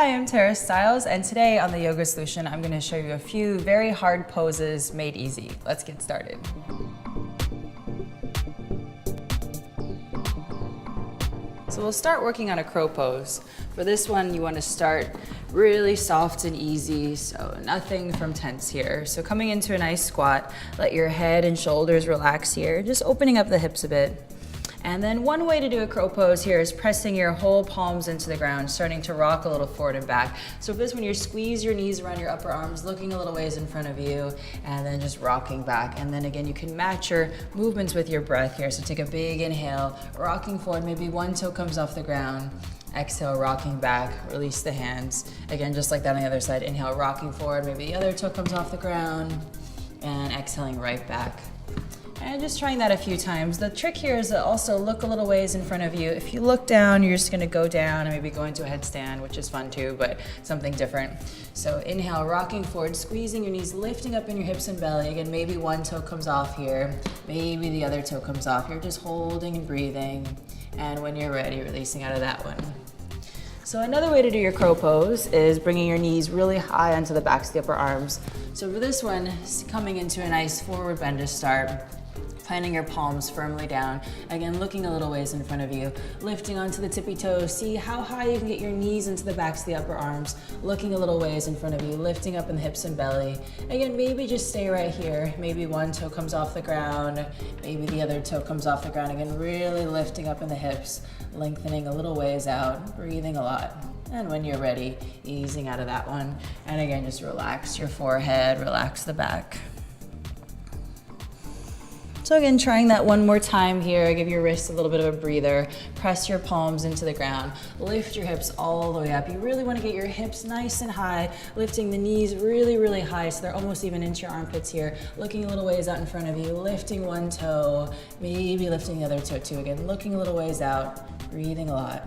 Hi, I'm Tara Stiles, and today on the Yoga Solution, I'm going to show you a few very hard poses made easy. Let's get started. So we'll start working on a crow pose. For this one, you want to start really soft and easy, so nothing from tense here. So coming into a nice squat, let your head and shoulders relax here, just opening up the hips a bit. And then one way to do a crow pose here is pressing your whole palms into the ground, starting to rock a little forward and back. So for this one, you squeeze your knees around your upper arms, looking a little ways in front of you, and then just rocking back. And then again, you can match your movements with your breath here. So take a big inhale, rocking forward, maybe one toe comes off the ground. Exhale, rocking back, release the hands. Again, just like that on the other side. Inhale, rocking forward, maybe the other toe comes off the ground, and exhaling right back. And just trying that a few times. The trick here is to also look a little ways in front of you. If you look down, you're just gonna go down and maybe go into a headstand, which is fun too, but something different. So inhale, rocking forward, squeezing your knees, lifting up in your hips and belly. Again, maybe one toe comes off here, maybe the other toe comes off. You're just holding and breathing. And when you're ready, releasing out of that one. So another way to do your crow pose is bringing your knees really high onto the backs of the upper arms. So for this one, coming into a nice forward bend to start. Planting your palms firmly down. Again, looking a little ways in front of you. Lifting onto the tippy toes. See how high you can get your knees into the backs of the upper arms. Looking a little ways in front of you. Lifting up in the hips and belly. Again, maybe just stay right here. Maybe one toe comes off the ground. Maybe the other toe comes off the ground. Again, really lifting up in the hips. Lengthening a little ways out. Breathing a lot. And when you're ready, easing out of that one. And again, just relax your forehead. Relax the back. So again, trying that one more time here. Give your wrists a little bit of a breather. Press your palms into the ground. Lift your hips all the way up. You really want to get your hips nice and high, lifting the knees really, really high so they're almost even into your armpits here. Looking a little ways out in front of you, lifting one toe, maybe lifting the other toe too. Again, looking a little ways out, breathing a lot.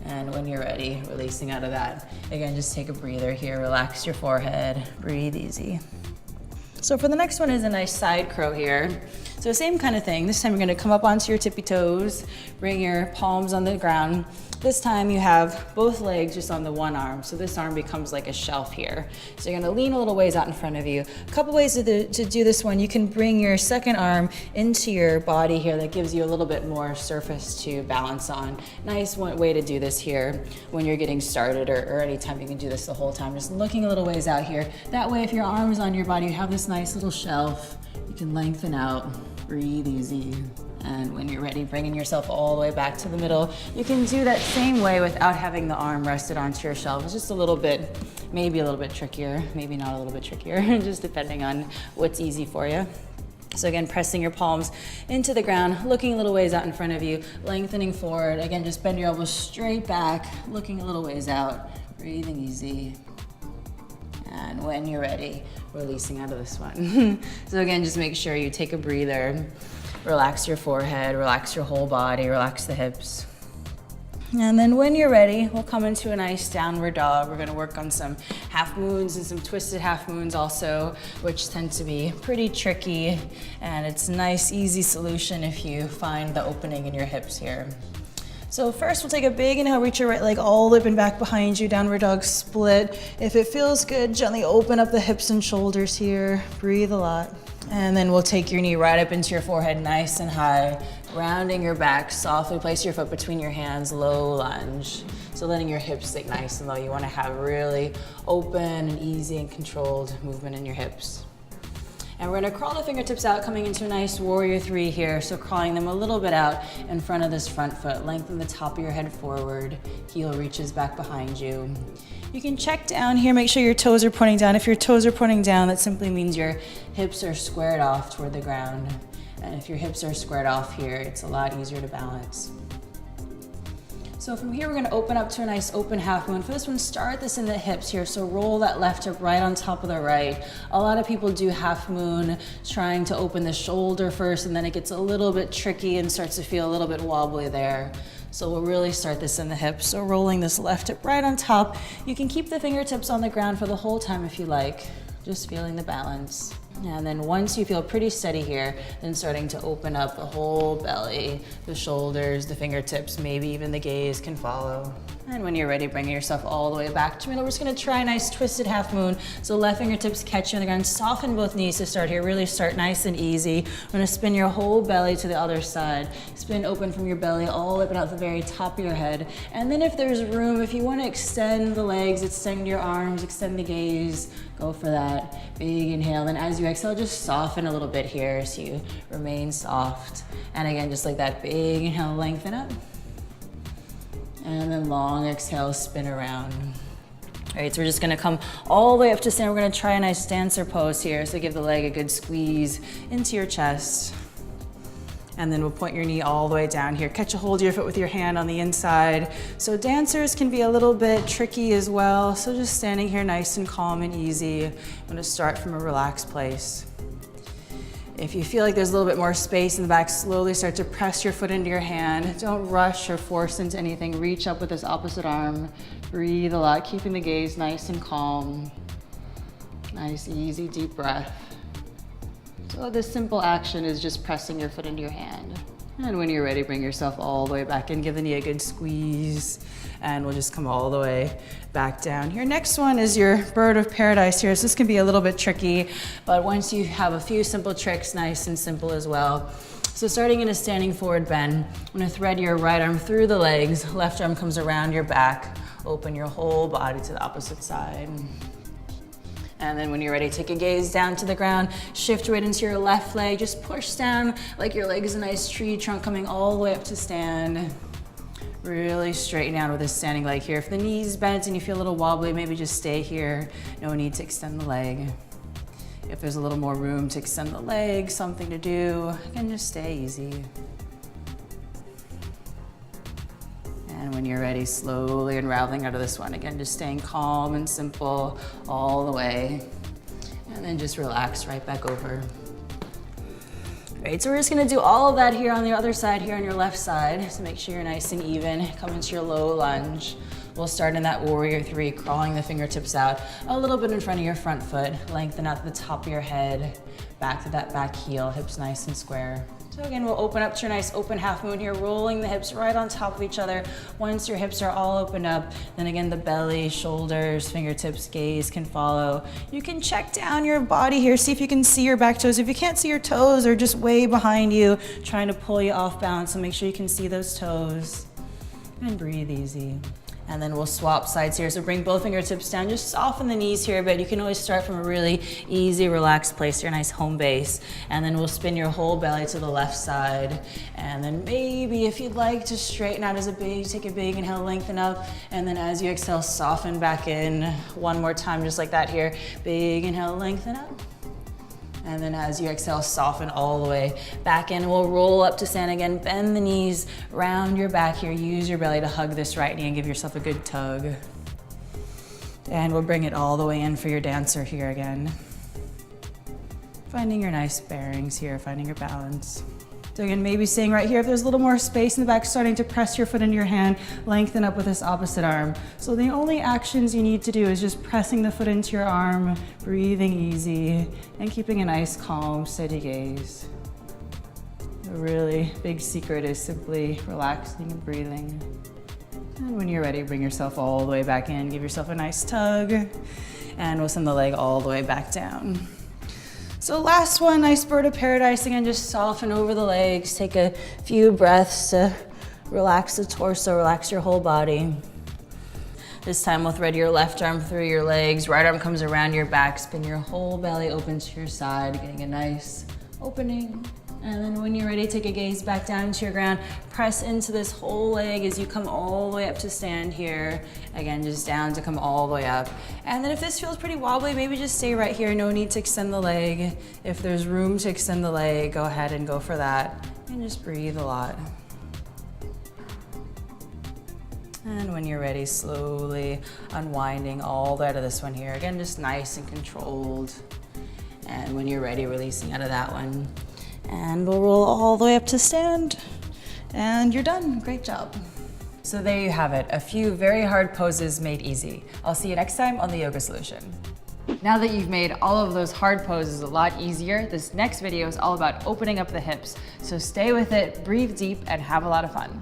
And when you're ready, releasing out of that. Again, just take a breather here. Relax your forehead. Breathe easy. So for the next one is a nice side crow here. So same kind of thing. This time you're gonna come up onto your tippy toes, bring your palms on the ground. This time you have both legs just on the one arm. So this arm becomes like a shelf here. So you're gonna lean a little ways out in front of you. A couple ways to do this one. You can bring your second arm into your body here. That gives you a little bit more surface to balance on. Nice way to do this here when you're getting started or anytime you can do this the whole time. Just looking a little ways out here. That way if your arm is on your body, you have this nice little shelf. You can lengthen out, breathe easy. And when you're ready, bringing yourself all the way back to the middle. You can do that same way without having the arm rested onto your shelf. It's just a little bit, maybe a little bit trickier, maybe not a little bit trickier, just depending on what's easy for you. So again, pressing your palms into the ground, looking a little ways out in front of you, lengthening forward. Again, just bend your elbows straight back, looking a little ways out, breathing easy. And when you're ready, releasing out of this one. So again, just make sure you take a breather. Relax your forehead, relax your whole body, relax the hips. And then when you're ready, we'll come into a nice downward dog. We're gonna work on some half moons and some twisted half moons also, which tend to be pretty tricky. And it's a nice, easy solution if you find the opening in your hips here. So first we'll take a big inhale, reach your right leg all the way up and back behind you, downward dog split. If it feels good, gently open up the hips and shoulders here. Breathe a lot. And then we'll take your knee right up into your forehead, nice and high, rounding your back, softly place your foot between your hands, low lunge. So letting your hips stay nice and low. You want to have really open and easy and controlled movement in your hips. And we're gonna crawl the fingertips out, coming into a nice warrior three here. So crawling them a little bit out in front of this front foot. Lengthen the top of your head forward. Heel reaches back behind you. You can check down here, make sure your toes are pointing down. If your toes are pointing down, that simply means your hips are squared off toward the ground. And if your hips are squared off here, it's a lot easier to balance. So from here, we're gonna open up to a nice open half moon. For this one, start this in the hips here. So roll that left hip right on top of the right. A lot of people do half moon, trying to open the shoulder first, and then it gets a little bit tricky and starts to feel a little bit wobbly there. So we'll really start this in the hips. So rolling this left hip right on top. You can keep the fingertips on the ground for the whole time if you like. Just feeling the balance. And then once you feel pretty steady here, then starting to open up the whole belly, the shoulders, the fingertips, maybe even the gaze can follow. And when you're ready, bring yourself all the way back to middle. We're just gonna try a nice twisted half moon. So left fingertips catch you on the ground. Soften both knees to start here. Really start nice and easy. We're gonna spin your whole belly to the other side. Spin open from your belly all the way up and out the very top of your head. And then if there's room, if you wanna extend the legs, extend your arms, extend the gaze, go for that. Big inhale. Then as you exhale, just soften a little bit here so you remain soft. And again, just like that, big inhale, lengthen up. And then long exhale, spin around. All right, so we're just gonna come all the way up to stand. We're gonna try a nice dancer pose here. So give the leg a good squeeze into your chest. And then we'll point your knee all the way down here. Catch a hold of your foot with your hand on the inside. So dancers can be a little bit tricky as well. So just standing here nice and calm and easy. I'm gonna start from a relaxed place. If you feel like there's a little bit more space in the back, slowly start to press your foot into your hand. Don't rush or force into anything. Reach up with this opposite arm. Breathe a lot, keeping the gaze nice and calm. Nice, easy, deep breath. So this simple action is just pressing your foot into your hand. And when you're ready, bring yourself all the way back in. Give the knee a good squeeze. And we'll just come all the way back down. Your next one is your bird of paradise here. So this can be a little bit tricky, but once you have a few simple tricks, nice and simple as well. So starting in a standing forward bend, I'm gonna thread your right arm through the legs, left arm comes around your back, open your whole body to the opposite side. And then when you're ready, take a gaze down to the ground, shift right into your left leg, just push down like your leg is a nice tree trunk coming all the way up to stand. Really straighten out with this standing leg here. If the knees bent and you feel a little wobbly, maybe just stay here. No need to extend the leg. If there's a little more room to extend the leg, something to do, again, just stay easy. And when you're ready, slowly unraveling out of this one. Again, just staying calm and simple all the way. And then just relax right back over. Great, so we're just gonna do all of that here on the other side, here on your left side. So make sure you're nice and even. Come into your low lunge. We'll start in that warrior three, crawling the fingertips out a little bit in front of your front foot. Lengthen out to the top of your head, back to that back heel, hips nice and square. So again, we'll open up to your nice open half moon here, rolling the hips right on top of each other. Once your hips are all opened up, then again, the belly, shoulders, fingertips, gaze can follow. You can check down your body here, see if you can see your back toes. If you can't see your toes, they're just way behind you, trying to pull you off balance, so make sure you can see those toes. And breathe easy. And then we'll swap sides here. So bring both fingertips down, just soften the knees here a bit. You can always start from a really easy, relaxed place, your nice home base. And then we'll spin your whole belly to the left side. And then maybe if you'd like to straighten out as a big, take a big inhale, lengthen up. And then as you exhale, soften back in. One more time, just like that here. Big inhale, lengthen up. And then as you exhale, soften all the way back in. We'll roll up to stand again. Bend the knees, round your back here. Use your belly to hug this right knee and give yourself a good tug. And we'll bring it all the way in for your dancer here again. Finding your nice bearings here, finding your balance. So again, maybe staying right here. If there's a little more space in the back, starting to press your foot into your hand, lengthen up with this opposite arm. So the only actions you need to do is just pressing the foot into your arm, breathing easy, and keeping a nice, calm, steady gaze. The really big secret is simply relaxing and breathing. And when you're ready, bring yourself all the way back in. Give yourself a nice tug, and we'll send the leg all the way back down. So last one, nice bird of paradise. Again, just soften over the legs. Take a few breaths to relax the torso, relax your whole body. This time we'll thread your left arm through your legs. Right arm comes around your back. Spin your whole belly open to your side, getting a nice opening. And then when you're ready, take a gaze back down to your ground. Press into this whole leg as you come all the way up to stand here. Again, just down to come all the way up. And then if this feels pretty wobbly, maybe just stay right here. No need to extend the leg. If there's room to extend the leg, go ahead and go for that. And just breathe a lot. And when you're ready, slowly unwinding all the way out of this one here. Again, just nice and controlled. And when you're ready, releasing out of that one. And we'll roll all the way up to stand. And you're done. Great job. So there you have it, a few very hard poses made easy. I'll see you next time on The Yoga Solution. Now that you've made all of those hard poses a lot easier, this next video is all about opening up the hips. So stay with it, breathe deep, and have a lot of fun.